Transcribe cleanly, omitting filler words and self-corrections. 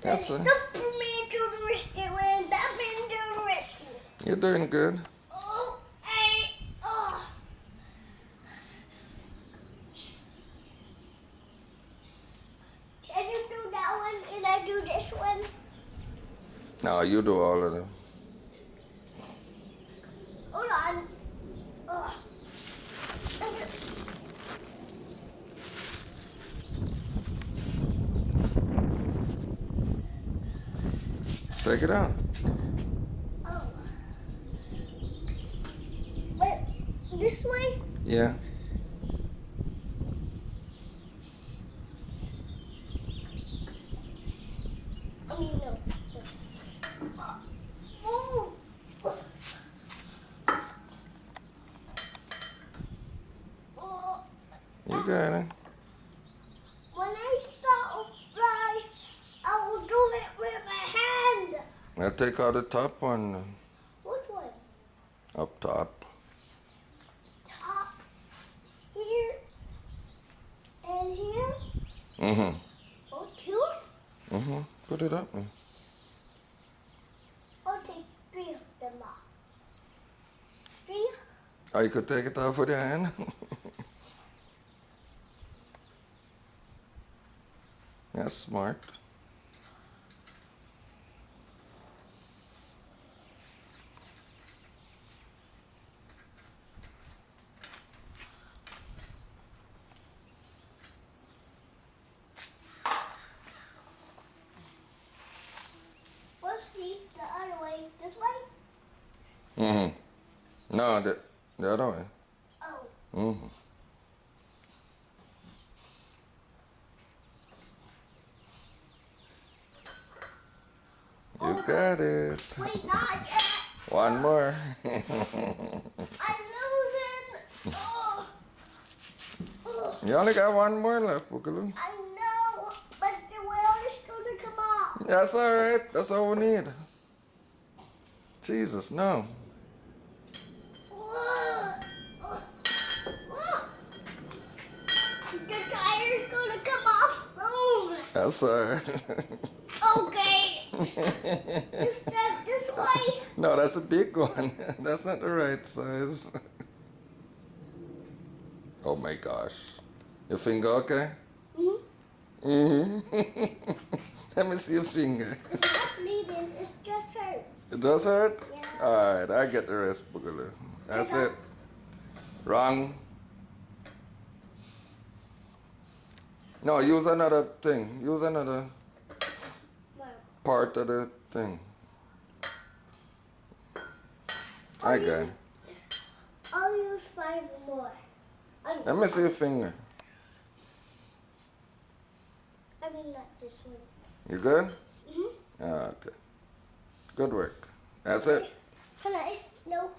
That's Then it. Superman to the rescue and Batman to the rescue. You're doing good. Oh. Can you do that one and I do this one? No, you do all of them. Hold on. Oh. Take it out. Oh. Wait, this way? Yeah. I mean, no. Oh. Oh. You got it. When I start fly, I will do it with my hand. Now take out the top one. Which one? Up top. Top, here, and here. Mm-hmm. Oh, two? Mm-hmm. Put it up. I'll take three of them off. Three? Oh, you could take it off with your hand. That's smart. Whoopsie, the other way. This way? Mm-hmm. No, the other way. Oh. Mm-hmm. You got it. Wait, not yet. One more. I'm losing. Oh. Oh. You only got one more left, Boogaloo. I know, but the wheel is going to come off. That's all right. That's all we need. Jesus, no. The tire's going to come off soon. That's all right. Okay. You said this way. No, that's a big one. That's not the right size. Oh my gosh. Your finger okay? Mm-hmm. Mm-hmm. Let me see your finger. It's not bleeding. It's just hurt. It does hurt? Yeah. Alright, I get the rest, Boogaloo. That's it. Wrong. No, use another thing. Use another part of the thing. I got it. I'll use 5 more. Let me see your finger. I mean, not this one. You good? Mm-hmm. Okay. Good work. That's it. Can I? No.